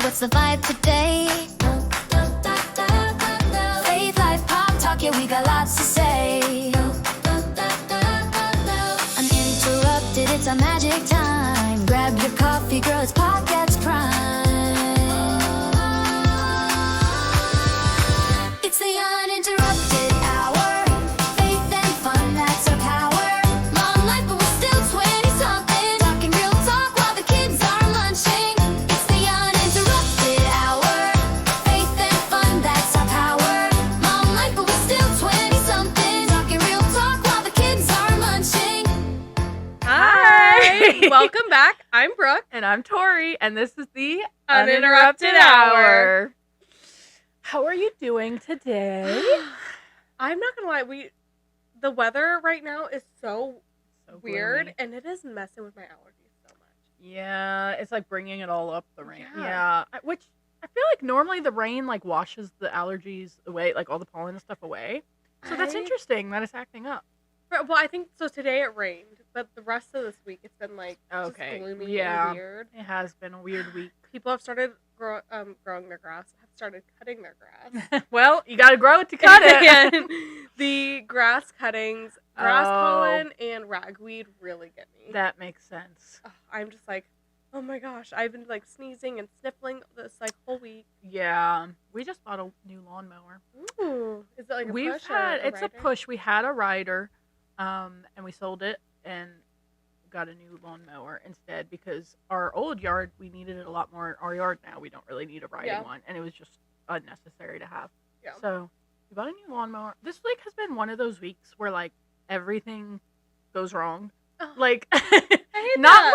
what's the vibe today? Faith, life, pop, talk, yeah, we got lots to say. Uninterrupted, it's a magic time. Grab your coffee, girl, it's Podcast Prime. It's the Uninterrupted Hour. Faith and fun, that's our power. Long life, but we're still 20-something. Talking real talk while the kids are lunching. It's the Uninterrupted Hour. Faith and fun, that's our power. Long life, but we're still 20-something. Talking real talk while the kids are lunching. Hi! Welcome back. I'm Brooke. And I'm Tori, and this is the Uninterrupted Hour. How are you doing today? I'm not gonna lie, the weather right now is so weird, gloomy. and it is messing with my allergies so much. Yeah, it's like bringing it all up, the rain. Yeah. Which I feel like normally the rain like washes the allergies away, like all the pollen and stuff away. So that's interesting that it's acting up. Well, I think so. Today it rained, but the rest of this week it's been like just gloomy and weird. It has been a weird week. People have started growing their grass. Have started cutting their grass. Well, you got to grow it to cut it. And the grass cuttings, grass pollen, and ragweed really get me. That makes sense. I'm just like, oh my gosh, I've been like sneezing and sniffling this like whole week. Yeah, we just bought a new lawnmower. Ooh, is it like a push or a it's a rider? push. We had a rider, and we sold it and got a new lawnmower instead because our old yard, we needed it a lot more. Our yard now, we don't really need a riding one, and it was just unnecessary to have. Yeah. So we bought a new lawnmower. This week has been one of those weeks where like everything goes wrong. Like I hate not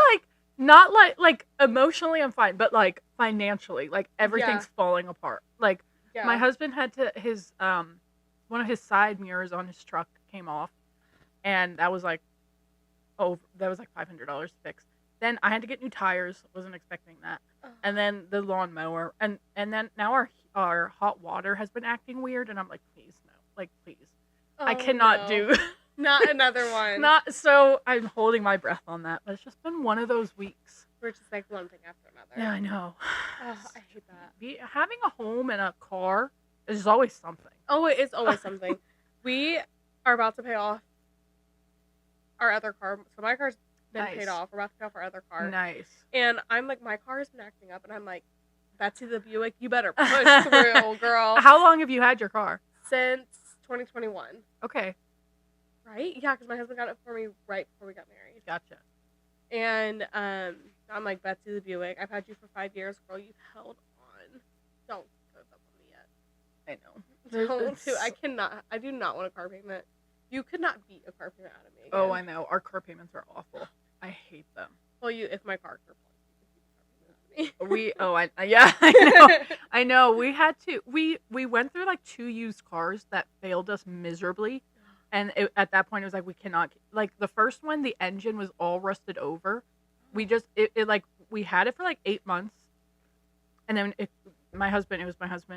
like emotionally I'm fine, but like financially, like everything's falling apart. Like Yeah. my husband had to his one of his side mirrors on his truck came off, and that was like $500 to fix. Then I had to get new tires. Wasn't expecting that. And then the lawnmower, and then now our hot water has been acting weird, and I'm like, please no, like please, I cannot do. Not another one. Not so. I'm holding my breath on that, but it's just been one of those weeks. We're just like one thing after another. Yeah, I know. I hate that. Having a home and a car is always something. Oh, it is always something. We are about to pay off our other car. So my car's been paid off. We're about to pay off our other car. Nice. And I'm like, my car has been acting up, and I'm like, Betsy the Buick, you better push through, girl. How long have you had your car? Since 2021. Okay. Right? Yeah, because my husband got it for me right before we got married. Gotcha. And I'm like, Betsy the Buick, I've had you for 5 years, girl. You've held on. Don't give up on me yet. I know. I do not want a car payment. You could not beat a car payment out of me again. Oh, I know. Our car payments are awful. I hate them. Well, if my car could you could beat a car payment out of me. I know. We had to. We went through like 2 used cars that failed us miserably. And at that point, it was like, we cannot, like, the first one, the engine was all rusted over. We just, we had it for, like, 8 months. And then it was my husband,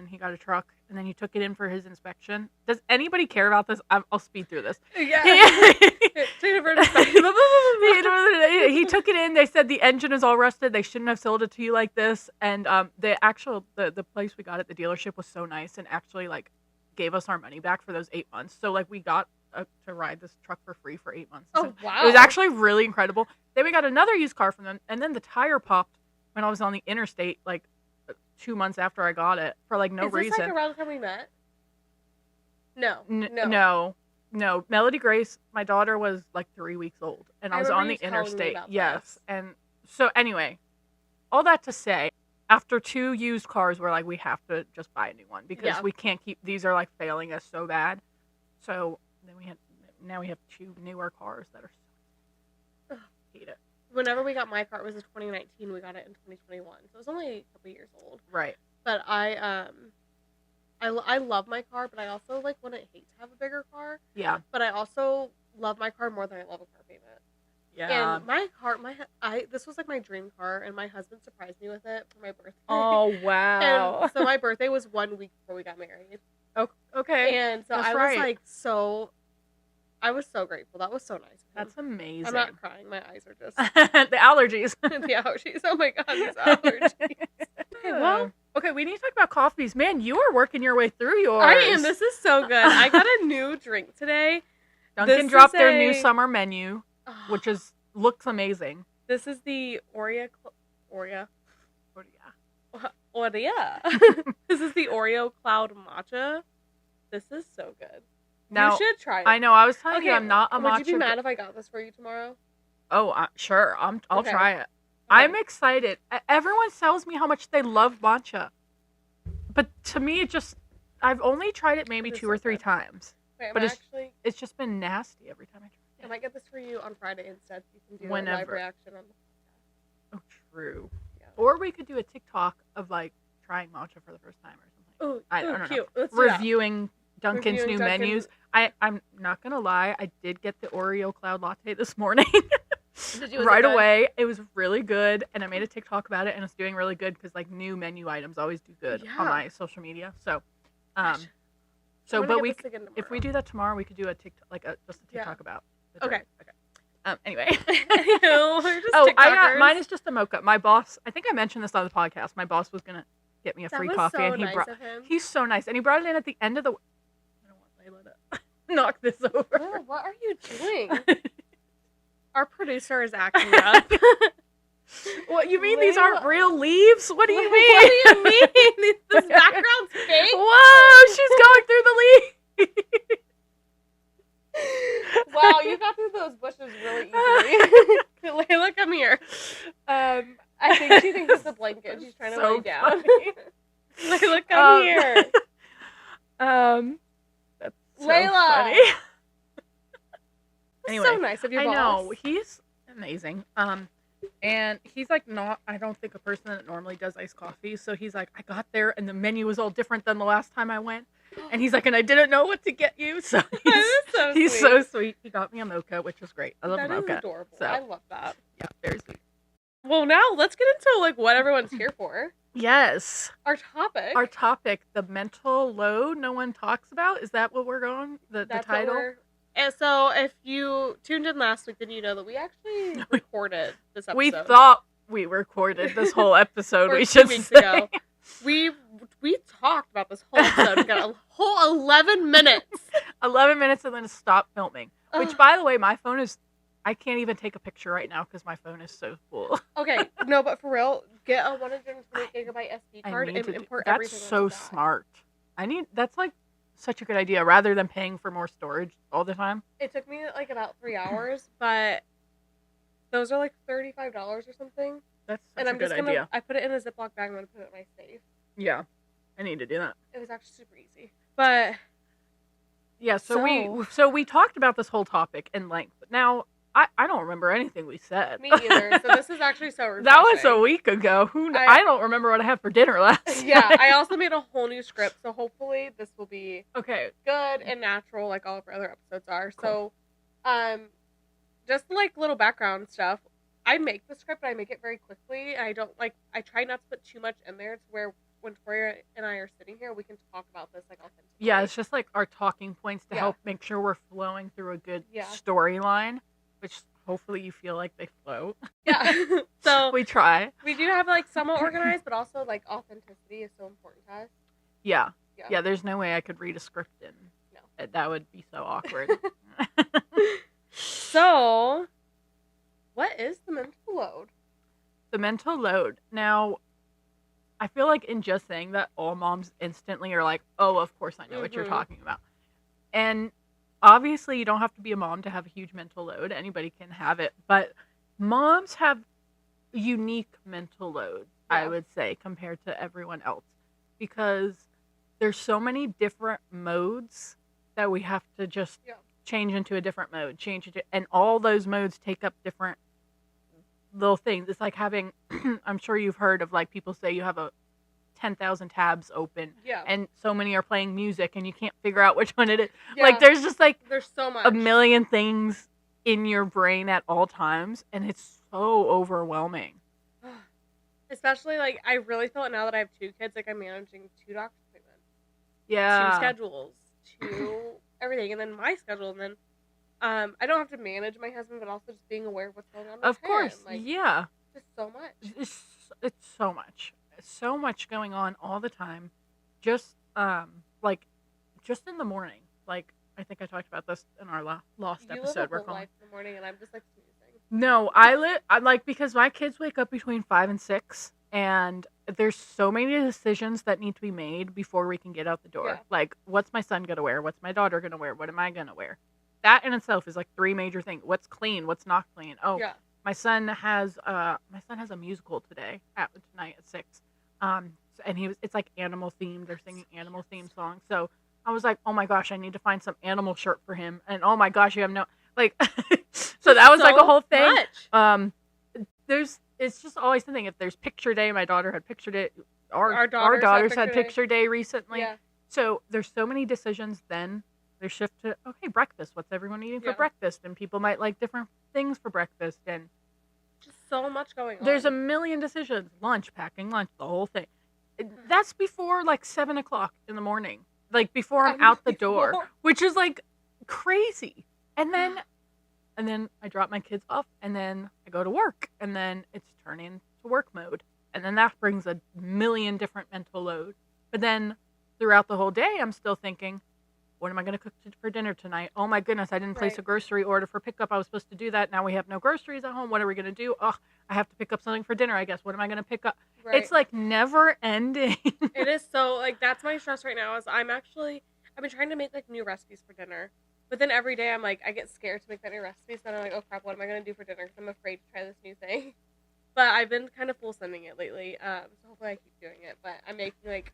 he got a truck, and then he took it in for his inspection. Does anybody care about this? I'll speed through this. Yeah. He took it in, they said the engine is all rusted, they shouldn't have sold it to you like this. And the place we got at the dealership was so nice and actually, like, gave us our money back for those 8 months. So, like, we got to ride this truck for free for 8 months. Oh, wow. It was actually really incredible. Then we got another used car from them, and then the tire popped when I was on the interstate, like, 2 months after I got it, for, like, no reason. Is this, like, around the time we met? No. No. Melody Grace, my daughter was, like, 3 weeks old, and I was on the interstate. Yes. And so, anyway, all that to say, after 2 used cars, we're like, we have to just buy a new one because we can't keep, these are, like, failing us so bad. So then now we have 2 newer cars that are hate it. Whenever we got my car, it was in 2019. We got it in 2021, so it was only a couple years old. Right. But I love my car, but I also like wouldn't hate to have a bigger car. Yeah. But I also love my car more than I love a car payment. Yeah. And my car, this was like my dream car, and my husband surprised me with it for my birthday. Oh, wow. And so my birthday was 1 week before we got married. Oh, okay. And so I was like I was so grateful. That was so nice. That's amazing. I'm not crying. My eyes are just the allergies. the allergies. Oh my god, these allergies. Okay, well. Okay, we need to talk about coffees. Man, you are working your way through yours. I am. This is so good. I got a new drink today. Dunkin' dropped their new summer menu, which looks amazing. This is the Oreo. This is the Oreo Cloud Matcha. This is so good. Now, you should try it. I know. I was telling you, I'm not a matcha. Would you be mad if I got this for you tomorrow? Oh, sure. I'll try it. Okay. I'm excited. Everyone tells me how much they love matcha. But to me, I've only tried it maybe 2 or 3 times. Wait, but it's just been nasty every time I try it. I might get this for you on Friday instead. So you can do a live reaction on the podcast. Oh, true. Yeah. Or we could do a TikTok of like trying matcha for the first time or something. Oh, I don't cute. know. Reviewing Dunkin's new menus. I'm not gonna lie. I did get the Oreo Cloud Latte this morning. Right away. It was really good, and I made a TikTok about it, and it's doing really good because like new menu items always do good on my social media. So, but if we do that tomorrow, we could do a TikTok, just a TikTok about. Okay. Anyway. Mine is just a mocha. My boss. I think I mentioned this on the podcast. My boss was gonna get me a free coffee, so and he's so nice, and he brought it in at the end of the. I don't want Layla to knock this over. Oh, what are you doing? Our producer is acting up. What, you mean these aren't real leaves? What do you mean? What do you mean? This background's fake? Whoa, she's going through the leaves. Wow, you got through those bushes really easily. Layla, come here. I think she thinks it's a blanket. She's trying to lay down. Layla, come here. That's so Layla. funny. Anyway, so nice of your boss. I know, he's amazing. And he's like I don't think a person that normally does iced coffee. So he's like, I got there and the menu was all different than the last time I went. And he's like, and I didn't know what to get you. So he's so sweet. He got me a mocha, which was great. I love mocha. That is adorable. So, I love that. Yeah, very sweet. Well, now let's get into what everyone's here for. Yes. Our topic, the mental load no one talks about. Is that what we're going? The title? And so if you tuned in last week, then you know that we actually recorded this episode. We thought we recorded this whole episode. We should 2 weeks ago. We talked about this whole episode. We got a whole 11 minutes. 11 minutes and then stopped filming. Which, by the way, my phone is... I can't even take a picture right now because my phone is so full. Okay, no, but for real, get a 128 gigabyte SD card and import everything. That's so smart. That's such a good idea rather than paying for more storage all the time. It took me about 3 hours, but those are $35 or something. That's such a good idea. I put it in a Ziploc bag. I'm going to put it in my safe. Yeah, I need to do that. It was actually super easy. But yeah, so we talked about this whole topic in length. Now, I don't remember anything we said. Me either. So this is actually so refreshing. That was a week ago. I don't remember what I had for dinner last Yeah, night. I also made a whole new script, so hopefully this will be good and natural like all of our other episodes are. Cool. So, just little background stuff. I make the script, but I make it very quickly. And I try not to put too much in there to where when Tori and I are sitting here, we can talk about this authentically. Yeah, it's just our talking points to help make sure we're flowing through a good storyline. Which hopefully you feel like they flow. Yeah. So we try. We do have somewhat organized, but also authenticity is so important to us. Yeah. Yeah, there's no way I could read a script and that would be so awkward. So, what is the mental load? The mental load. Now, I feel like in just saying that, all moms instantly are like, oh, of course I know what you're talking about. And obviously, you don't have to be a mom to have a huge mental load. Anybody can have it. But moms have unique mental load, I would say, compared to everyone else. Because there's so many different modes that we have to just change into a different mode. And all those modes take up different little things. It's like having, I'm sure you've heard of people say you have 10,000 tabs open and so many are playing music and you can't figure out which one it is. There's just there's so much, a million things in your brain at all times and it's so overwhelming. Especially I really feel it now that I have 2 kids. I'm managing 2 doctor's appointments, 2 schedules, 2 everything, and then my schedule, and then I don't have to manage my husband, but also just being aware of what's going on with him. Of course, just so much. It's so much. so much going on all the time. Just like just in the morning. Like I think I talked about this in our lost You live episode. a We're whole calling. life in the morning, and I'm just like snoozing. No, I'm like because my kids wake up between 5 and 6, and there's so many decisions that need to be made before we can get out the door. Yeah. Like, what's my son gonna wear? What's my daughter gonna wear? What am I gonna wear? That in itself is like 3 major things. What's clean? What's not clean? Oh, Yeah. my son has a musical tonight at 6. And it's like animal themed. They're singing animal themed songs. So I was like, oh my gosh, I need to find some animal shirt for him. And oh my gosh, you have no like. So that was like a whole thing. Much. It's just always the thing. If there's picture day, my daughter had picture day. Our daughters daughters had had picture day recently. Yeah. So there's so many decisions. Then they shift to okay, breakfast. What's everyone eating for Yeah. breakfast? And people might like different things for breakfast. And Just so much going on. there's a million decisions. Lunch, packing lunch, the whole thing. That's before like 7 o'clock in the morning. Like before I'm out the door, which is like crazy. And then I drop my kids off, and then I go to work, and then it's turning to work mode. And then that brings a million different mental load. But then throughout the whole day, I'm still thinking, what am I going to cook for dinner tonight? Oh my goodness, I didn't place Right. a grocery order for pickup. I was supposed to do that. Now we have no groceries at home. What are we going to do? Oh, I have to pick up something for dinner, I guess. What am I going to pick up? Right. It's like never ending. It is so like that's my stress right now. Is I've been trying to make like new recipes for dinner, but then every day I'm like I get scared to make that new recipe. So then I'm like, oh crap, what am I gonna do for dinner? Because I'm afraid to try this new thing. But I've been kind of full sending it lately. So hopefully I keep doing it. But I'm making like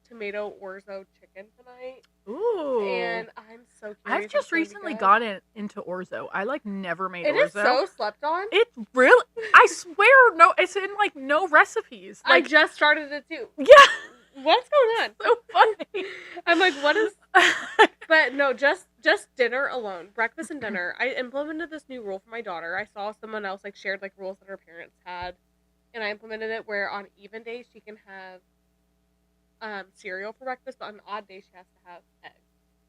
tomato orzo chicken tonight, Ooh. and I'm so curious. I've if just it's gonna be recently good. gotten into orzo. I like never made It orzo. is so slept on. It's really, I swear, no, it's in like no recipes. I Like, just started it too. yeah, What's going on? so funny. I'm like, what is? But no, just dinner alone, breakfast and dinner. I implemented this new rule for my daughter. I saw someone else like shared like rules that her parents had, and I implemented it where on even days she can have cereal for breakfast, but on odd days she has to have eggs.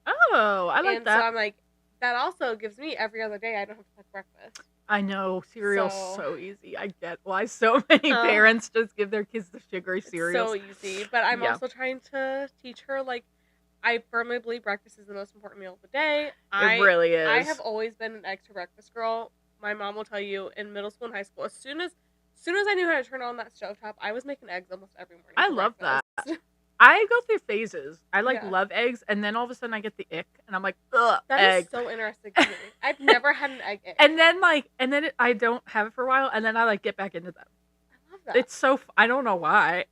Oh, I like and that. so I'm like, that also gives me every other day I don't have to cook breakfast. I know cereal's So- so easy. I get why so many parents just give their kids the sugary cereals. So easy, but I'm Yeah. also trying to teach her like I firmly believe breakfast is the most important meal of the day. It really is. I have always been an eggs for breakfast girl. My mom will tell you in middle school and high school, as soon as I knew how to turn on that stovetop, I was making eggs almost every morning. I for love that. breakfast. I go through phases. I like Yeah. love eggs, and then all of a sudden I get the ick, and I'm like, ugh, That egg. is so interesting to me. I've never had an egg. And then I don't have it for a while, and then I like get back into them. I love that. It's so I don't know why.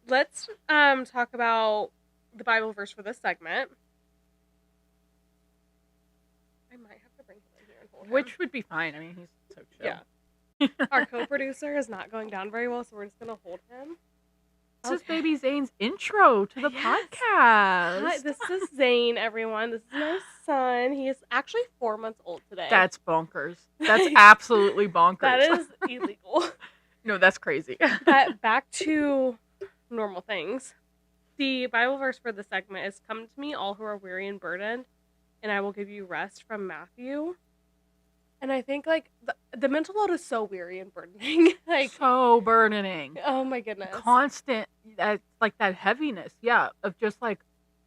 Let's talk about the Bible verse for this segment. I might have to bring him in here and hold him. Which would be fine. I mean, he's so chill. Yeah. Our co-producer is not going down very well, so we're just gonna hold him. This is Okay. Baby Zane's intro to the Yes. podcast. Hi, this is Zane, everyone. This is my son. He is actually 4 months old today. That's bonkers. That's absolutely bonkers. That is illegal. No, that's crazy. But back to normal things. The Bible verse for the segment is "Come to me, all who are weary and burdened, and I will give you rest," from Matthew. And I think like the mental load is so weary and burdening. Like, so burdening. oh my goodness. Constant, like that heaviness, yeah, of just like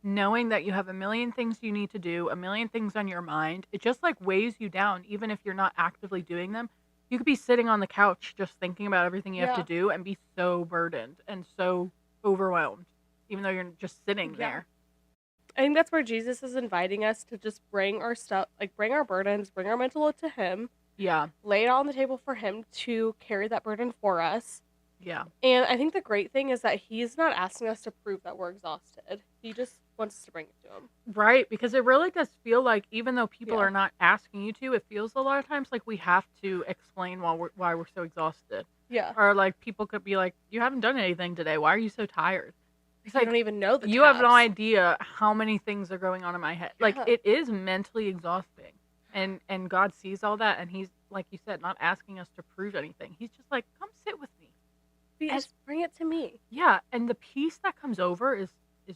knowing that you have a million things you need to do, a million things on your mind. It just like weighs you down, even if you're not actively doing them. You could be sitting on the couch just thinking about everything you have to Yeah. do and be so burdened and so overwhelmed, even though you're just sitting Yeah. there. I think that's where Jesus is inviting us to just bring our stuff, like bring our burdens, bring our mental load to Him, Yeah, lay it on the table for Him to carry that burden for us. yeah. And I think the great thing is that He's not asking us to prove that we're exhausted. He just wants us to bring it to Him. Right, because it really does feel like even though people Yeah. are not asking you to, it feels a lot of times like we have to explain why we're so exhausted. Yeah. Or like people could be like, "You haven't done anything today. Why are you so tired?" It's I like don't even know the you have no tabs. idea how many things are going on in my head. Like Yeah. it is mentally exhausting. And God sees all that, and He's like you said, not asking us to prove anything. He's just like, "Come sit with me." Just bring it to me. Yeah, and the peace that comes over is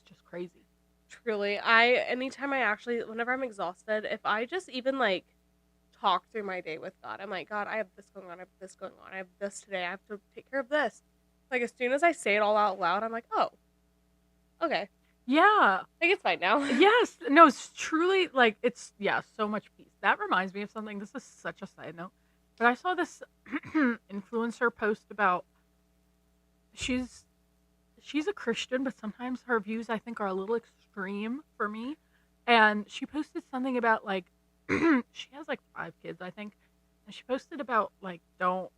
just crazy. Truly. Anytime whenever I'm exhausted, if I just even like talk through my day with God, I'm like, God, I have this going on, I have this going on, I have this today, I have to take care of this. Like, as soon as I say it all out loud, I'm like, oh, okay. Yeah. Like, it's fine now. Yes. No, it's truly like so much peace. That reminds me of something. This is such a side note. But I saw this influencer post about she's a Christian, but sometimes her views I think are a little extreme for me. And she posted something about like she has like 5 kids, I think. And she posted about like don't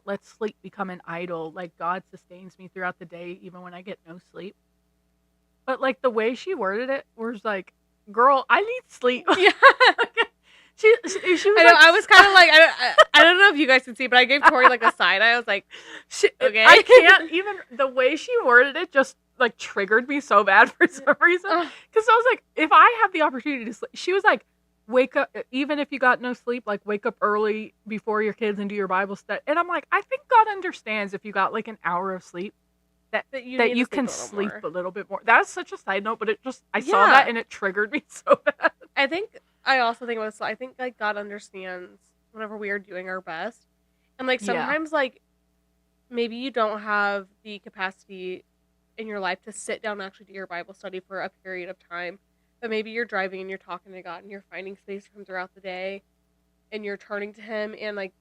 let sleep become an idol. Like God sustains me throughout the day even when I get no sleep. But like the way she worded it was like, "Girl, I need sleep." Yeah. she was I know, I was kind of like, I don't know if you guys can see, but I gave Tori like a side eye. I was like, okay. I can't even, the way she worded it just like triggered me so bad for some reason. Because I was like, if I have the opportunity to sleep, she was like, wake up, even if you got no sleep, like wake up early before your kids and do your Bible study. And I'm like, I think God understands if you got like an hour of sleep. That you can sleep a little bit more. That's such a side note, but it just I saw that and it triggered me so bad. I also think about this. I think like God understands whenever we are doing our best, and like sometimes like maybe you don't have the capacity in your life to sit down and actually do your Bible study for a period of time, but maybe you're driving and you're talking to God and you're finding space for Him throughout the day, and you're turning to Him and like.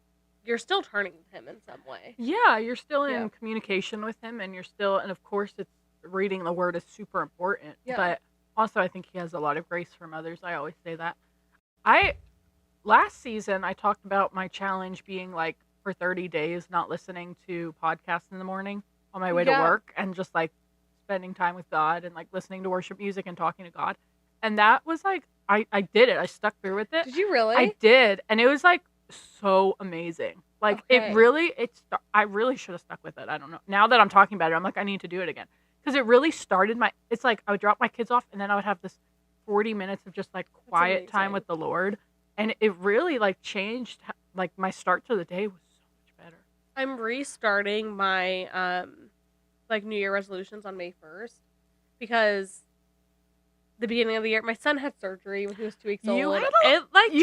You're still turning to Him in some way. Yeah, you're still in communication with Him, and you're still, and of course, it's reading the Word is super important. Yeah. But also, I think He has a lot of grace from others. I always say that. Last season, I talked about my challenge being like for 30 days not listening to podcasts in the morning on my way to work, and just like spending time with God and like listening to worship music and talking to God. And that was like, I did it. I stuck through with it. Did you really? I did, and it was like so amazing. Like I really should have stuck with it. I don't know. Now that I'm talking about it, I'm like, I need to do it again. Because it really started it's like I would drop my kids off and then I would have this 40 minutes of just like quiet time with the Lord. And it really like changed, like my start to the day was so much better. I'm restarting my like New Year resolutions on May 1st because the beginning of the year, my son had surgery when he was 2 weeks old. You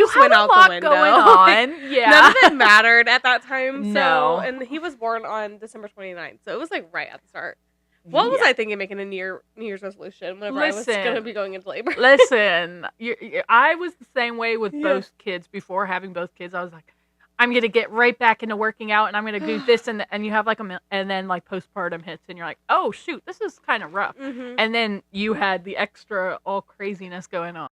had a lot going on. Yeah. None of it mattered at that time. No. So, and he was born on December 29th. So it was like right at the start. What was I thinking making a New Year's resolution whenever I was going to be going into labor? Listen, I was the same way with both kids. Before having both kids, I was like, I'm going to get right back into working out and I'm going to do this. And you have like and then like postpartum hits and you're like, oh shoot, this is kind of rough. Mm-hmm. And then you had the extra all craziness going on.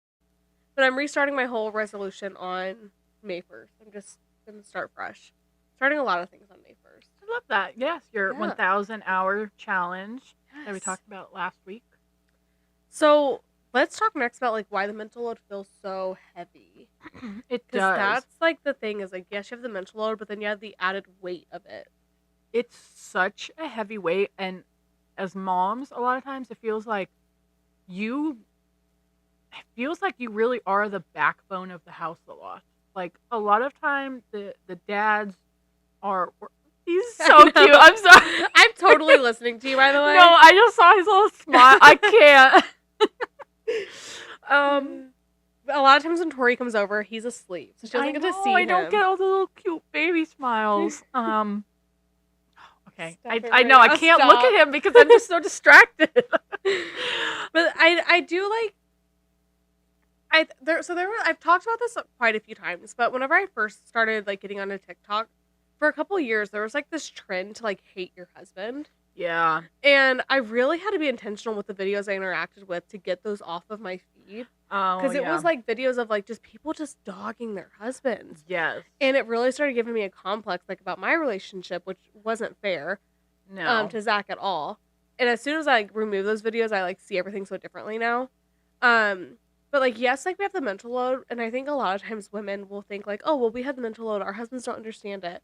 But I'm restarting my whole resolution on May 1st. I'm just going to start fresh. Starting a lot of things on May 1st. I love that. Yes, your 1,000 hour challenge that we talked about last week. So let's talk next about like why the mental load feels so heavy. It does. That's like the thing is like, yes, you have the mental load, but then you have the added weight of it. It's such a heavy weight, and as moms, a lot of times it feels like you really are the backbone of the house a lot. Like a lot of time the dads are. He's so cute. I'm sorry. I'm totally listening to you, by the way. No, I just saw his little smile. I can't. A lot of times when Tori comes over, he's asleep, so she doesn't get to see him. I don't get all the little cute baby smiles. Okay, I know I can't look at him because I'm just so distracted. But I do like. I've talked about this quite a few times, but whenever I first started like getting onto TikTok, for a couple of years there was like this trend to like hate your husband. Yeah. And I really had to be intentional with the videos I interacted with to get those off of my feed. Oh, because it was like videos of like just people just dogging their husbands. Yes. And it really started giving me a complex like about my relationship, which wasn't fair. No. To Zach at all. And as soon as I remove those videos, I like see everything so differently now. But like yes, like we have the mental load, and I think a lot of times women will think like, oh well, we have the mental load, our husbands don't understand it.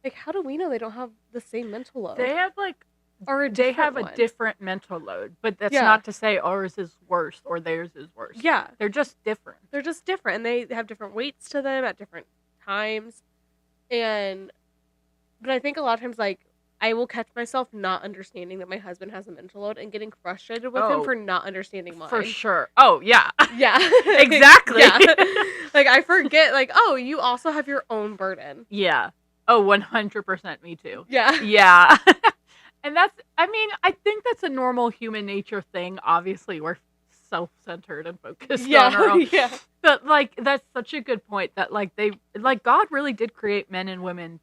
Like how do we know they don't have the same mental load? They have like or they have a different mental load, but that's not to say ours is worse or theirs is worse. Yeah. They're just different. They're just different, and they have different weights to them at different times. But I think a lot of times, like, I will catch myself not understanding that my husband has a mental load and getting frustrated with him for not understanding mine. For sure. Oh, yeah. Yeah. Exactly. Yeah. Like, I forget, like, oh, you also have your own burden. Yeah. Oh, 100% me too. Yeah. Yeah. And that's, I mean, I think that's a normal human nature thing. Obviously, we're self-centered and focused on our own. Yeah. But like, that's such a good point that like God really did create men and women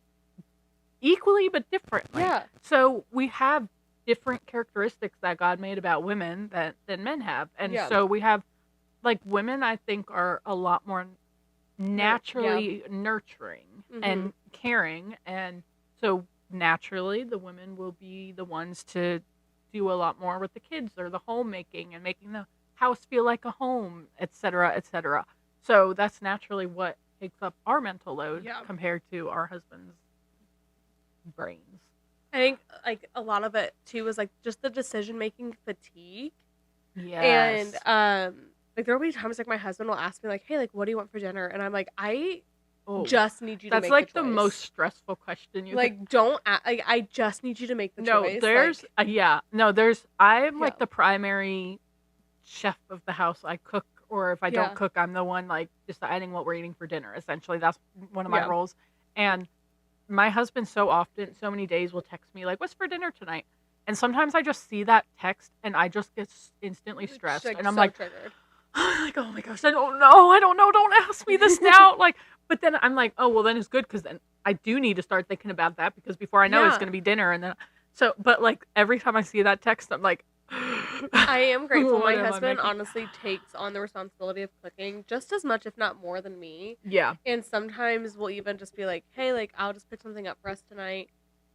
equally but differently. Yeah. So we have different characteristics that God made about women than men have. And Yeah. so we have, like, women, I think, are a lot more naturally nurturing and caring. And so naturally, the women will be the ones to do a lot more with the kids or the homemaking and making the house feel like a home, etc., etc. So that's naturally what takes up our mental load compared to our husbands' brains. I think like a lot of it too is like just the decision making fatigue. Yes. And like there will be times like my husband will ask me like, "Hey, like what do you want for dinner?" And I'm like, "I just need you to make That's like the the choice." most stressful question you like don't like I just need you to make the No, choice. there's like, I'm like the primary chef of the house. I cook, or if I don't cook, I'm the one like deciding what we're eating for dinner. Essentially, that's one of my roles. And my husband so many days will text me like, "What's for dinner tonight?" And sometimes I just see that text and I just get instantly stressed, like, and I'm so like, triggered. like, oh my gosh, I don't know, don't ask me this now. Like, but then I'm like, oh well, then it's good because then I do need to start thinking about that because before I know it's gonna be dinner, and then but like every time I see that text, I'm like, I am grateful. My What am I husband making? honestly takes on the responsibility of cooking just as much, if not more, than me. Yeah. And sometimes we'll even just be like, "Hey, like I'll just pick something up for us tonight."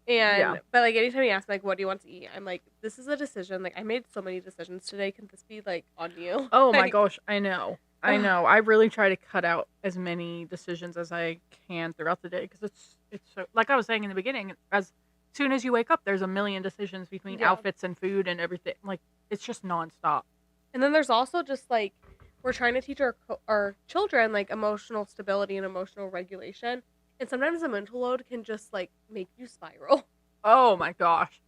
And but like anytime he asks me like, "What do you want to eat?" I'm like, "This is a decision. Like I made so many decisions today. Can this be like on you?" Oh my Like, gosh, I know. I really try to cut out as many decisions as I can throughout the day because it's so, like I was saying in the beginning, as soon as you wake up, there's a million decisions between outfits and food and everything. Like, it's just nonstop. And then there's also just like we're trying to teach our children like emotional stability and emotional regulation, and sometimes the mental load can just like make you spiral. Oh my gosh.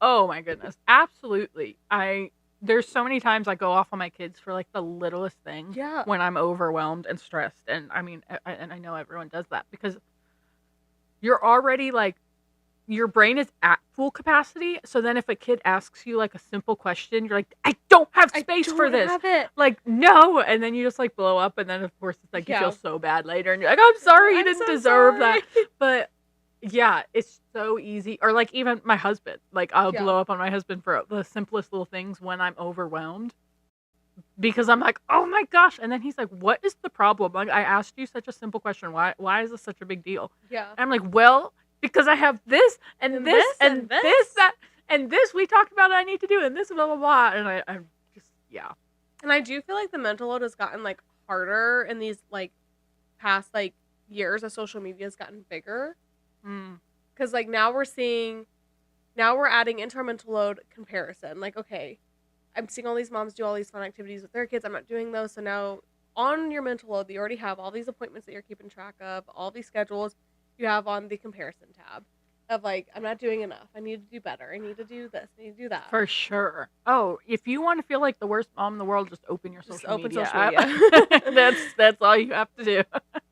Oh my goodness. Absolutely. There's so many times I go off on my kids for like the littlest thing when I'm overwhelmed and stressed. And I mean, and I know everyone does that because you're already like, your brain is at full capacity. So then if a kid asks you like a simple question, you're like, I don't have space for this. Have it. Like, no. And then you just like blow up. And then of course it's like you feel so bad later. And you're like, I'm sorry, you didn't deserve that. But yeah, it's so easy. Or like even my husband, like I'll blow up on my husband for the simplest little things when I'm overwhelmed. Because I'm like, oh my gosh. And then he's like, what is the problem? Like, I asked you such a simple question. Why is this such a big deal? Yeah. And I'm like, well, because I have this and this and this that and this we talked about I need to do and this blah blah blah. And I'm just And I do feel like the mental load has gotten like harder in these like past like years as social media has gotten bigger. Because like now we're adding into our mental load comparison. Like, okay, I'm seeing all these moms do all these fun activities with their kids. I'm not doing those. So now on your mental load, you already have all these appointments that you're keeping track of, all these schedules you have on the comparison tab of like, I'm not doing enough. I need to do better. I need to do this. I need to do that. For sure. Oh, if you want to feel like the worst mom in the world, just open your social media. Social media. That's all you have to do.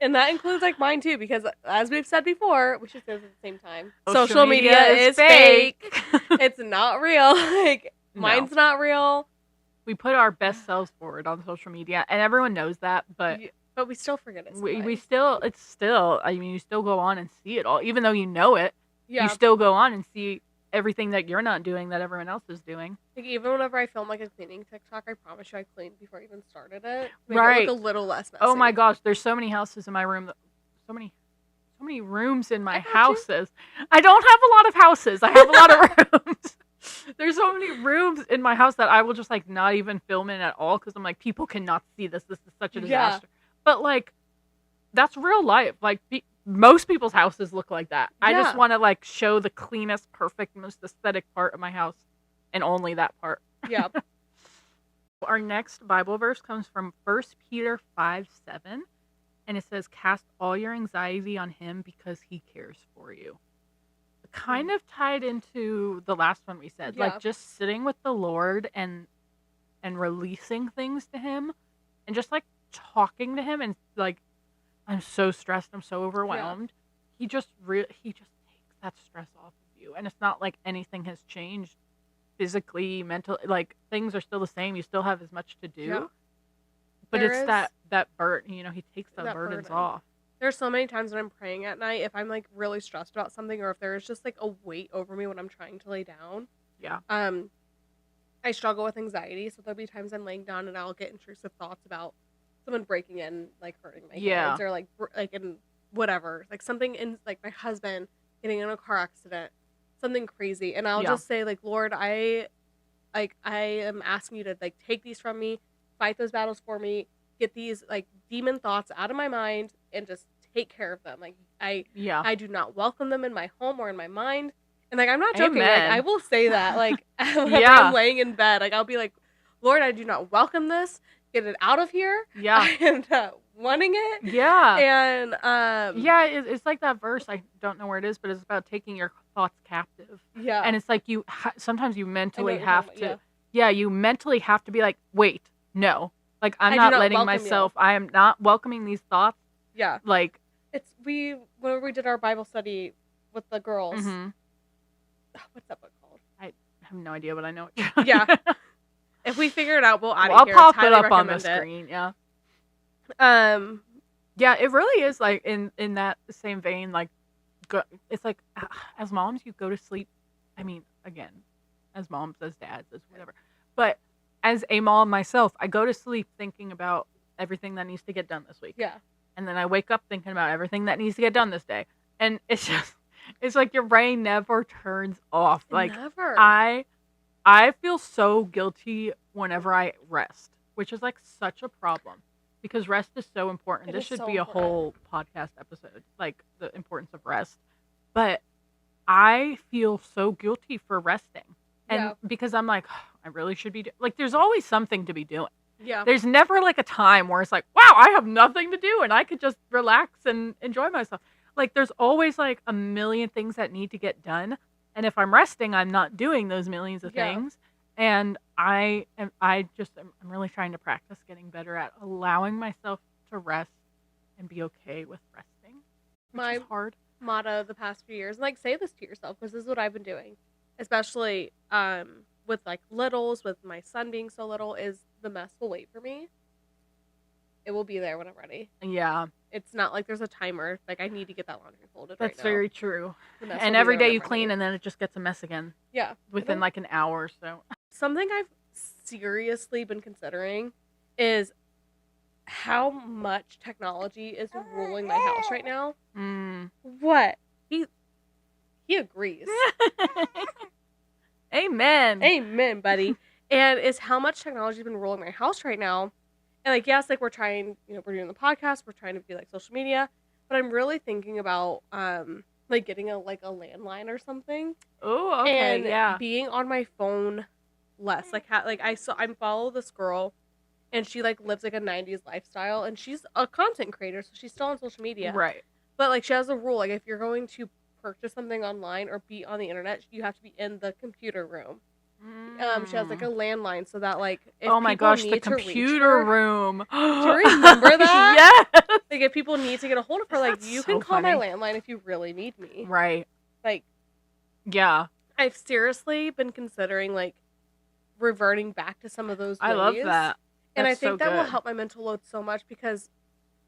And that includes like mine too, because as we've said before, we should say this at the same time. Social media is fake. It's not real. Like mine's not real. We put our best selves forward on social media, and everyone knows that, but we still forget it. We still, I mean, you still go on and see it all, even though you know it. Yeah. You still go on and see everything that you're not doing that everyone else is doing. Like even whenever I film like a cleaning TikTok, I promise you I cleaned before I even started it. Make right. it look a little less messy. Oh my gosh, there's so many houses in my room. So many rooms in my houses. I don't have a lot of houses. I have a lot of rooms. There's so many rooms in my house that I will just like not even film in at all because I'm like, people cannot see this. This is such a disaster. But like, that's real life. Like most people's houses look like that. I just want to like show the cleanest, perfect, most aesthetic part of my house, and only that part. Yeah. Our next Bible verse comes from 1 Peter 5:7, and it says, "Cast all your anxiety on Him because He cares for you." Kind of tied into the last one we said, like just sitting with the Lord and releasing things to Him, and just like talking to Him, and like, I'm so stressed, I'm so overwhelmed. He just takes that stress off of you. And it's not like anything has changed physically, mentally. Like, things are still the same. You still have as much to do. Yeah. But There it's is that burden, he takes the that burdens burden. off. There's so many times when I'm praying at night, if I'm like really stressed about something, or if there's just like a weight over me when I'm trying to lay down. Yeah. I struggle with anxiety, so there'll be times I'm laying down and I'll get intrusive thoughts about someone breaking in, like hurting my kids, or like in whatever, like something in like my husband getting in a car accident, something crazy, and I'll Yeah. just say like, Lord, I am asking you to like take these from me, fight those battles for me, get these like demon thoughts out of my mind, and just take care of them. Like Yeah. I do not welcome them in my home or in my mind. And like I'm not joking. Like Amen. I will say that. Like whenever Yeah. I'm laying in bed, like I'll be like, Lord, I do not welcome this. Get it out of here. Yeah. I am not wanting it. Yeah. And Yeah, it's like that verse. I don't know where it is, but it's about taking your thoughts captive. yeah. And it's like sometimes you I know mentally what you're have talking to. about, Yeah, you mentally have to be like, wait, no. Like, I'm I do not not letting welcome you. myself. I am not welcoming these thoughts. Yeah. Like, It's whenever we did our Bible study with the girls. mhm. What's that book called? I have no idea, but I know it. Yeah. If we figure it out, we'll add Well, it here. I'll pop it Highly up on the recommend it. screen. Yeah. Um, Yeah, it really is like in that same vein. Like, it's like as moms, you go to sleep. I mean, again, as moms, as dads, as whatever. But as a mom myself, I go to sleep thinking about everything that needs to get done this week. yeah. And then I wake up thinking about everything that needs to get done this day. And it's just, it's like your brain never turns off. Like, Never. I feel so guilty whenever I rest, which is like such a problem because rest is so important. It This is should so be a important. whole podcast episode, like the importance of rest. But I feel so guilty for resting. And Yeah. because I'm like, I really should be like, there's always something to be doing. Yeah. There's never like a time where it's like, wow, I have nothing to do and I could just relax and enjoy myself. Like, there's always like a million things that need to get done. And if I'm resting, I'm not doing those millions of Yeah. things. And I'm really trying to practice getting better at allowing myself to rest and be okay with resting, which is hard. Motto the past few years, and like say this to yourself because this is what I've been doing, especially with like littles, with my son being so little, is the mess will wait for me. It will be there when I'm ready. Yeah, It's not like there's a timer. Like I need to get that laundry folded that's right now. very true. The mess will And be every there when day you I'm clean ready. and then it just gets a mess again Yeah. within like an hour or so. Something I've seriously been considering is how much technology is ruling my house right now. Mm. What? He agrees. Amen. Amen, buddy. And it's how much technology has been ruling my house right now. And like, yes, like we're trying, we're doing the podcast, we're trying to be like social media, but I'm really thinking about like getting a landline or something. Oh, okay, And yeah. being on my phone less. Like I follow this girl and she like lives like a 90s lifestyle and she's a content creator, so she's still on social media. Right. But like she has a rule, like if you're going to purchase something online or be on the internet, you have to be in the computer room. She has like a landline so that like if oh my people gosh, the need to reach computer her, room. do you remember that? Yes. Like if people need to get a hold of her, like That's you so can call my funny. landline if you really need me. Right. Like Yeah. I've seriously been considering like reverting back to some of those ways. I love that. And I That's so think that will good. help my mental load so much because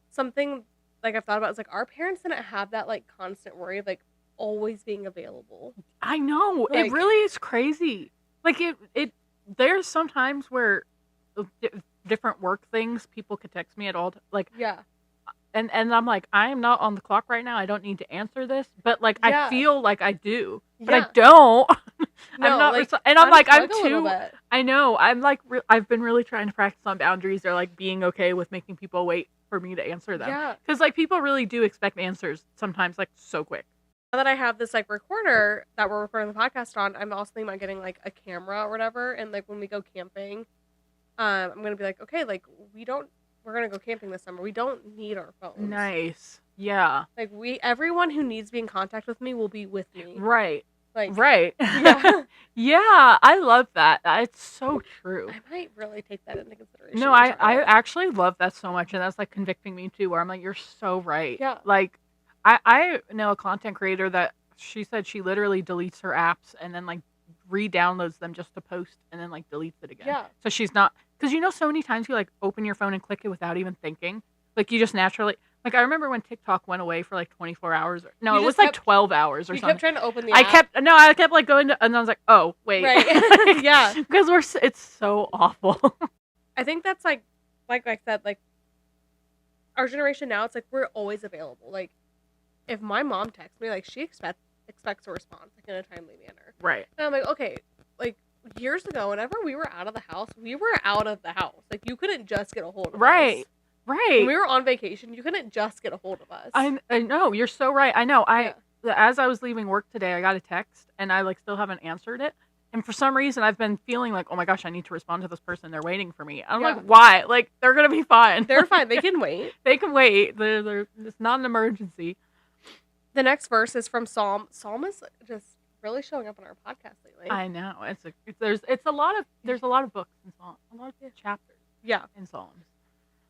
something like I've thought about is like our parents didn't have that like constant worry of like always being available. I know. Like- it really is crazy. Like it there's sometimes where different work things people could text me at all like Yeah. and I'm like, I am not on the clock right now. I don't need to answer this, but like Yeah. I feel like I do. But Yeah. I don't. No, I'm not like, and I'm like I'm unplug a little too bit. I know. I'm like I've been really trying to practice on boundaries or like being okay with making people wait for me to answer them. Yeah. Cuz like people really do expect answers sometimes like so quick. Now that I have this like recorder that we're recording the podcast on, I'm also thinking about getting like a camera or whatever. And like when we go camping, I'm gonna be like, okay, like we're gonna go camping this summer. We don't need our phones. Nice. Yeah. Like everyone who needs to be in contact with me will be with me. Right. Like Right. Yeah. Yeah, I love that. It's so true. I might really take that into consideration. No, and I try it. actually love that so much, and that's like convicting me too. Where I'm like, you're so right. Yeah. Like, I know a content creator that she said she literally deletes her apps and then like re-downloads them just to post and then like deletes it again. Yeah. So she's not, because you know so many times you like open your phone and click it without even thinking. Like you just naturally, like I remember when TikTok went away for like 24 hours. No, You it was just like kept- 12 hours or You something. kept trying to open the I app. kept like going to, and I was like, oh wait, Right. Yeah. because it's so awful. I think that's like I said, like our generation now, it's like we're always available. Like if my mom texts me, like she expects a response like in a timely manner. Right. And I'm like, okay, like years ago, whenever we were out of the house, we were out of the house. Like you couldn't just get a hold of us. Right. When we were on vacation, you couldn't just get a hold of us. I know, you're so right. I know. Yeah. As I was leaving work today, I got a text and I like still haven't answered it. And for some reason, I've been feeling like, oh my gosh, I need to respond to this person. They're waiting for me. I'm Yeah. like, why? Like they're gonna be fine. They're fine. They can wait. They can wait. It's not an emergency. The next verse is from Psalm. Psalm is just really showing up on our podcast lately. I know. There's a lot of books in Psalms, a lot of chapters Yeah. in Psalms.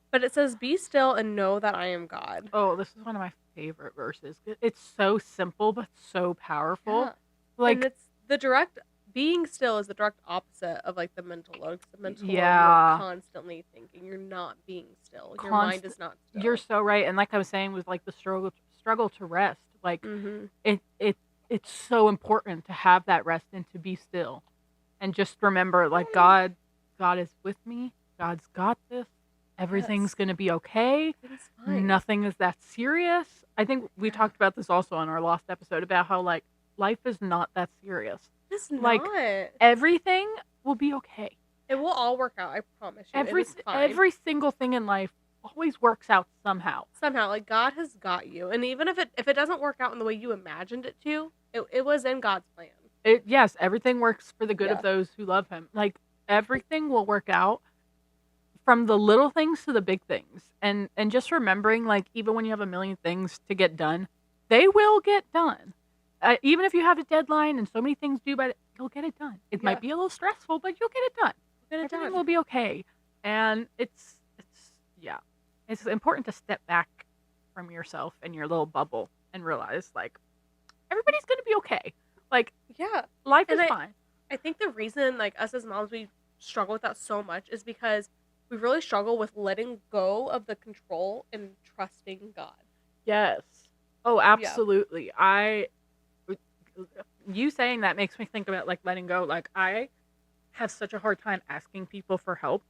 But it says, "Be still and know that I am God." Oh, this is one of my favorite verses. It's so simple but so powerful. Yeah. Like and it's the direct being still is the direct opposite of like the mental load. 'Cause the mental load, Yeah. you're constantly thinking. You're not being still. Your mind is not still. You're so right. And like I was saying with like the struggle to rest, like Mm-hmm. it's so important to have that rest and to be still. And just remember like God is with me. God's got this. Everything's Yes. going to be okay. It's fine. Nothing is that serious. I think we Yeah. talked about this also on our last episode about how like life is not that serious. It's like, not. Everything will be okay. It will all work out. I promise you. Every It is fine. every single thing in life always works out somehow. Somehow, like God has got you, and even if it doesn't work out in the way you imagined it to, it was in God's plan. Yes, everything works for the good Yeah. of those who love him. Like everything will work out from the little things to the big things. And just remembering like even when you have a million things to get done, they will get done. Even if you have a deadline and so many things due, but you'll get it done. It Yeah. might be a little stressful, but you'll get it done. Get it Everything done. will be okay. And it's important to step back from yourself and your little bubble and realize like everybody's gonna be okay. Like Yeah. life And is fine. I think the reason, like, us as moms, we struggle with that so much is because we really struggle with letting go of the control and trusting God. Yes. Oh, absolutely. You saying that makes me think about like letting go. Like I have such a hard time asking people for help.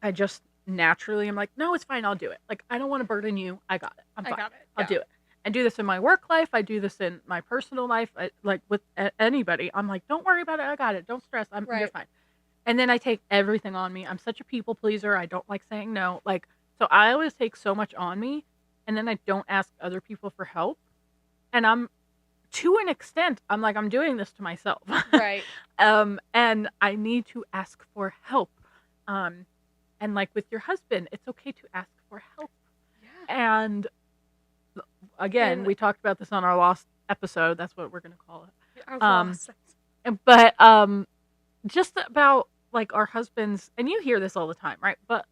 I just naturally am like, no, it's fine. I'll do it. Like I don't want to burden you. I got it. I'm fine. I got it. I'll do it. I do this in my work life. I do this in my personal life. Like with anybody, I'm like, don't worry about it. I got it. Don't stress. You're Right. fine. And then I take everything on me. I'm such a people pleaser. I don't like saying no. Like, so I always take so much on me and then I don't ask other people for help. And to an extent, I'm like, I'm doing this to myself. Right. And I need to ask for help. And like with your husband, it's okay to ask for help. Yeah. And again, And- we talked about this on our last episode. That's what we're going to call it. I was lost. But just about like our husbands, and you hear this all the time, right? But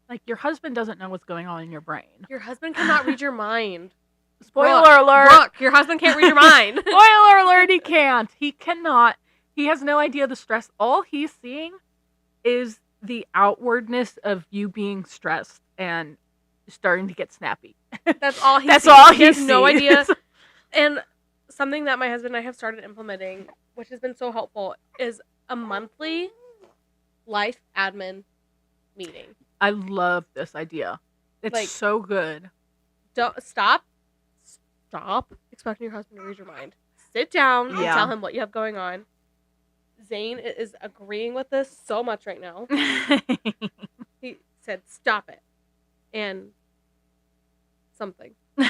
like your husband doesn't know what's going on in your brain. Your husband cannot read your mind. Spoiler alert. Brooke, your husband can't read your mind. Spoiler alert, he can't. He cannot. He has no idea the stress. All he's seeing is the outwardness of you being stressed and starting to get snappy. That's all he That's sees. all He has he no sees. idea. And something that my husband and I have started implementing, which has been so helpful, is a monthly life admin meeting. I love this idea. It's Like- so good. Don't stop expecting your husband to read your mind. Sit down and Yeah. tell him what you have going on. Zane is agreeing with this so much right now. He said, "Stop it," and something. We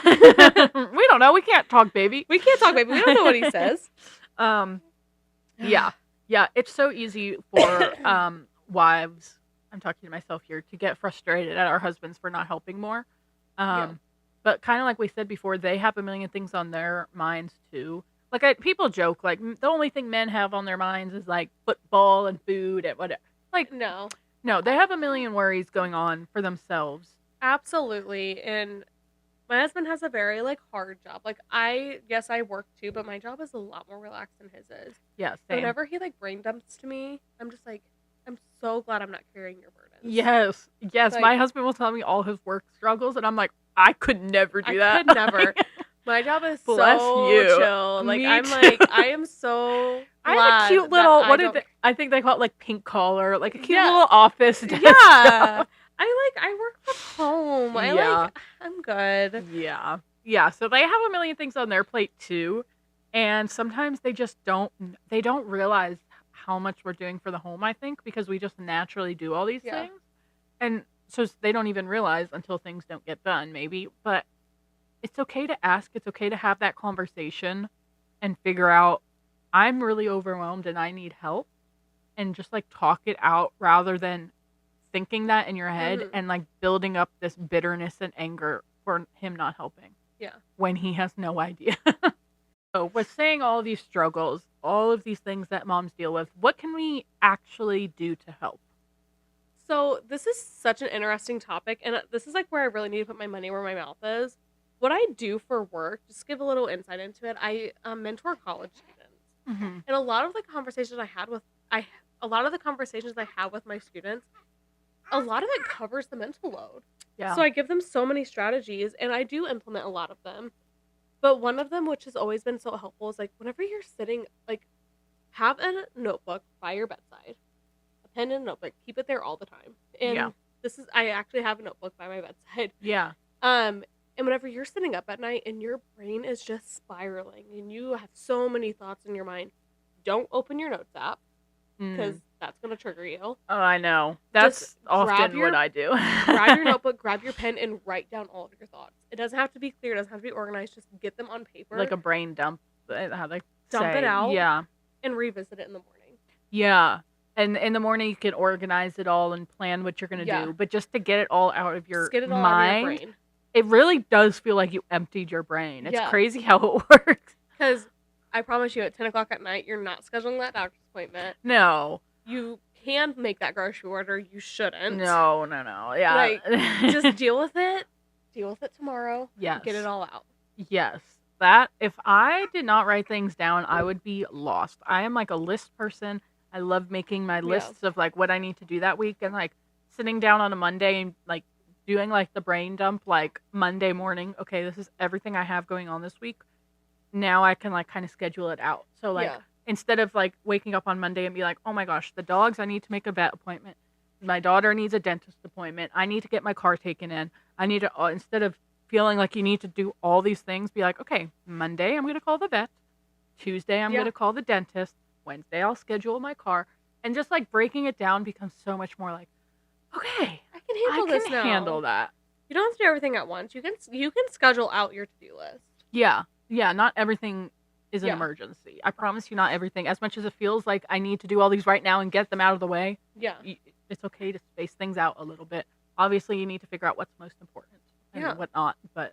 don't know. We can't talk, baby. We can't talk, baby. We don't know what he says. Yeah. It's so easy for wives. I'm talking to myself here to get frustrated at our husbands for not helping more. Yeah. But kind of like we said before, they have a million things on their minds too. Like people joke, like the only thing men have on their minds is like football and food and whatever. Like No, no, they have a million worries going on for themselves. absolutely. And My husband has a very like hard job. Like I work too, but my job is a lot more relaxed than his is. Yeah, So same. whenever he like brain dumps to me, I'm just like, I'm so glad I'm not carrying your burdens. Yes. Like, My husband will tell me all his work struggles, and I'm like, I could never do that. I could never. My job is Bless so you. chill. Like Me I'm too. like I am so I have a glad cute that little I I think they call it like pink collar, like a cute Yeah. little office desk Yeah. job. I work from home. Yeah. I'm good. Yeah. Yeah, so they have a million things on their plate too, and sometimes they just don't realize how much we're doing for the home, I think, because we just naturally do all these Yeah. things. And so they don't even realize until things don't get done, maybe, but it's okay to ask, it's okay to have that conversation and figure out I'm really overwhelmed and I need help, and just like talk it out rather than thinking that in your head Mhm. and like building up this bitterness and anger for him not helping Yeah. when he has no idea. So, with saying all these struggles, all of these things that moms deal with, what can we actually do to help? So this is such an interesting topic, and this is like where I really need to put my money where my mouth is. What I do for work, just to give a little insight into it, I mentor college students, Mm-hmm. and a lot of the conversations a lot of the conversations I have with my students, a lot of it covers the mental load. Yeah. So I give them so many strategies, and I do implement a lot of them. But one of them, which has always been so helpful, is like whenever you're sitting, like have a notebook by your bedside, a pen and a notebook, keep it there all the time. And Yeah. I actually have a notebook by my bedside. Yeah. And whenever you're sitting up at night and your brain is just spiraling and you have so many thoughts in your mind, don't open your notes app because that's gonna trigger you. Oh, I know. That's Just often what I do. Grab your notebook, grab your pen, and write down all of your thoughts. It doesn't have to be clear, it doesn't have to be organized, just get them on paper. Like a brain dump, how they Dump say. it out. Yeah. And revisit it in the morning. Yeah. And in the morning you can organize it all and plan what you're going to do, but just to get it all out of your Just get it all mind, out of your brain. it really does feel like you emptied your brain. It's Yeah. crazy how it works. Because I promise you, at 10 o'clock at night, you're not scheduling that doctor's appointment. No. You can make that grocery order. You shouldn't. No. Yeah. Like, just deal with it. Deal with it tomorrow. Yes. Get it all out. Yes. That, if I did not write things down, I would be lost. I am like a list person. I love making my lists of like what I need to do that week, and like sitting down on a Monday and like doing like the brain dump, like Monday morning. Okay, this is everything I have going on this week. Now I can like kind of schedule it out. So like instead of like waking up on Monday and be like, oh my gosh, the dogs, I need to make a vet appointment. My daughter needs a dentist appointment. I need to get my car taken in. I need to, instead of feeling like you need to do all these things, be like, okay, Monday I'm going to call the vet. Tuesday I'm going to call the dentist. Wednesday I'll schedule my car. And just like breaking it down becomes so much more like, okay, I can handle this now. Handle that. You don't have to do everything at once. You can schedule out your to-do list. Yeah. Not everything is an emergency. I promise you, not everything. As much as it feels like I need to do all these right now and get them out of the way. Yeah. It's okay to space things out a little bit. Obviously, you need to figure out what's most important and what not. But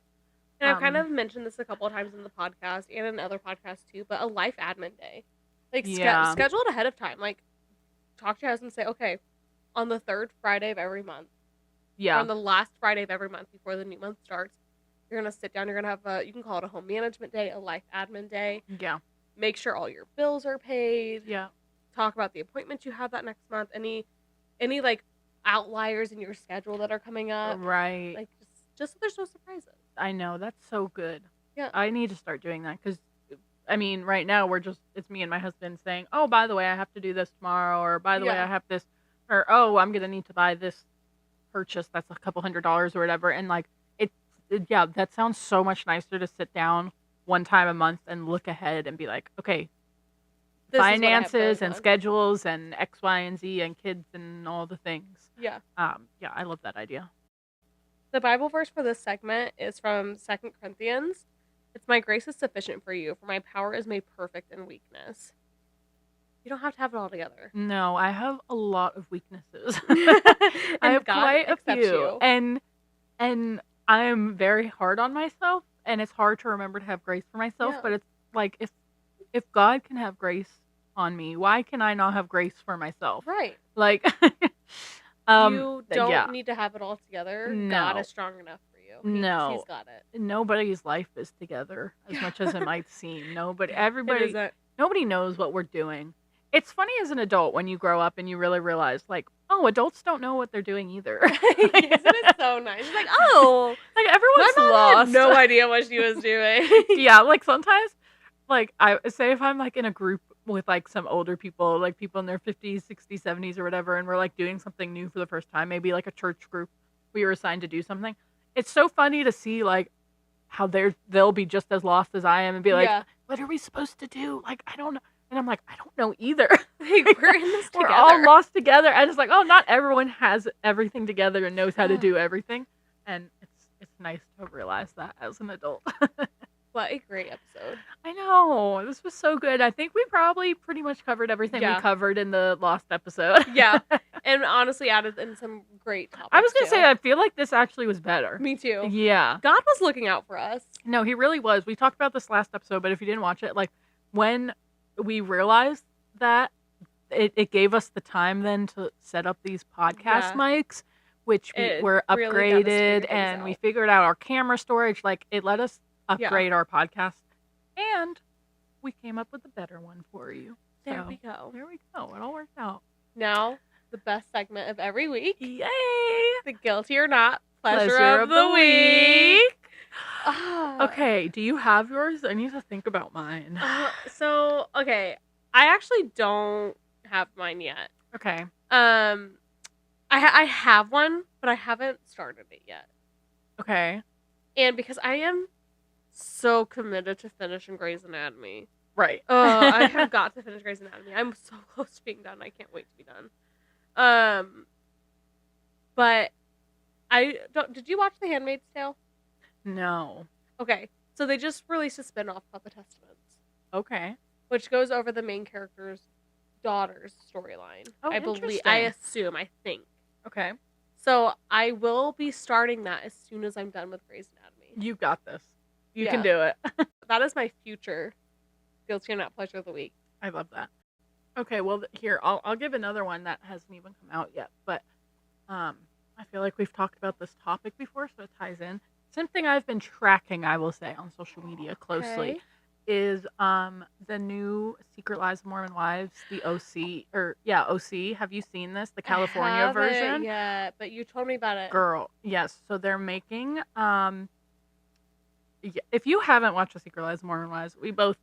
and I've kind of mentioned this a couple of times in the podcast and in other podcasts too. But a life admin day, like schedule it ahead of time. Like talk to your husband and say, okay, on the third Friday of every month, or on the last Friday of every month before the new month starts, you're gonna sit down. You're gonna have you can call it a home management day, a life admin day. Yeah. Make sure all your bills are paid. Yeah. Talk about the appointments you have that next month. Any like outliers in your schedule that are coming up. Right. Like just so there's no surprises. I know, that's so good. Yeah. I need to start doing that because, I mean, right now it's me and my husband saying, oh, by the way, I have to do this tomorrow, or by the way, I have this, or oh, I'm gonna need to buy this purchase that's a couple $100s or whatever, and like that sounds so much nicer to sit down one time a month and look ahead and be like, okay, this finances and schedules and X, Y, and Z and kids and all the things. Yeah. I love that idea. The Bible verse for this segment is from 2 Corinthians. It's my grace is sufficient for you, for my power is made perfect in weakness. You don't have to have it all together. No, I have a lot of weaknesses. I have quite a few. And I am very hard on myself, and it's hard to remember to have grace for myself, but it's like if God can have grace on me, why can I not have grace for myself? Right. Like you don't need to have it all together. No. God is strong enough for No. He's got it. Nobody's life is together as much as it might seem. It Everybody, isn't. nobody knows what we're doing. It's funny as an adult when you grow up and you really realize, like, oh, adults don't know what they're doing either. Isn't it so nice? She's like, oh, Like, my everyone's mom lost. had no idea what she was doing. Yeah, like sometimes, like I say if I'm like in a group with like some older people, like people in their 50s, 60s, 70s or whatever, and we're like doing something new for the first time, maybe like a church group, we were assigned to do something. It's so funny to see like how they'll be just as lost as I am and be like, Yeah. what are we supposed to do? Like, I don't know. And I'm like, I don't know either. Like, we're in this We're together. all lost together. And it's like, oh, not everyone has everything together and knows how to do everything. And it's nice to realize that as an adult. What a great episode. I know. This was so good. I think we probably pretty much covered everything Yeah. we covered in the Lost episode. Yeah. And honestly added in some great topics. I was going to too. say, I feel like this actually was better. Me too. Yeah. God was looking out for us. No, he really was. We talked about this last episode, but if you didn't watch it, like when we realized that it gave us the time then to set up these podcast mics, which It were really got us to upgraded figure things and we out. figured out our camera storage. Like it let us Yeah. upgrade our podcast and we came up with a better one for you. There So, we go. There we go. It all worked out. Now, the best segment of every week. Yay! The guilty or not pleasure of the week. Ah. Okay, do you have yours? I need to think about mine. Okay, I actually don't have mine yet. Okay. I have one, but I haven't started it yet. Okay. And because I am so committed to finishing Grey's Anatomy. Right. I have got to finish Grey's Anatomy. I'm so close to being done. I can't wait to be done. But I don't. Did you watch The Handmaid's Tale? No. Okay, so they just released a spin-off called The Testaments, Okay. which goes over the main character's daughter's storyline. Oh, I believe. interesting. I think. Okay. So I will be starting that as soon as I'm done with Grey's Anatomy. You got this. You Yeah. can do it. That is my future guilty or not pleasure of the week. I love that. Okay, well here I'll give another one that hasn't even come out yet, but I feel like we've talked about this topic before, so it ties in. Something I've been tracking, I will say, on social media closely Okay. is the new Secret Lives of Mormon Wives, the OC. Have you seen this? The California version? Yeah, but you told me about it. Girl, yes. So they're making if you haven't watched The Secret Lives of Mormon Wives, we both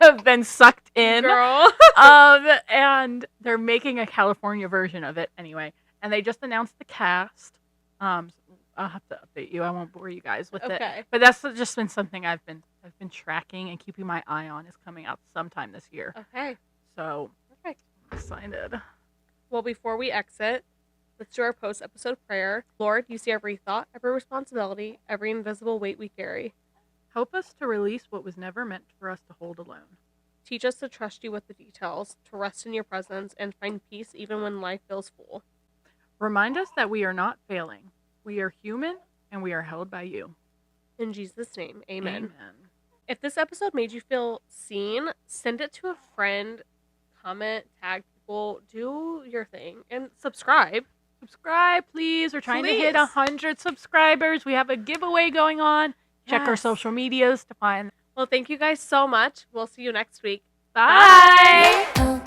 have been sucked in. Girl. And they're making a California version of it anyway. And they just announced the cast. I'll have to update you. I won't bore you guys with it. Okay. But that's just been something I've been tracking and keeping my eye on. Is coming out sometime this year. Okay. So Perfect. I'm excited. Well, before we exit, let's do our post-episode prayer. Lord, you see every thought, every responsibility, every invisible weight we carry. Help us to release what was never meant for us to hold alone. Teach us to trust you with the details, to rest in your presence, and find peace even when life feels full. Remind us that we are not failing. We are human and we are held by you. In Jesus' name, amen. Amen. If this episode made you feel seen, send it to a friend, comment, tag people, do your thing, and subscribe. Subscribe, please. We're trying to hit Please. 100 subscribers. We have a giveaway going on. Check our Yes. social medias to find. Well, thank you guys so much. We'll see you next week. Bye. Oh,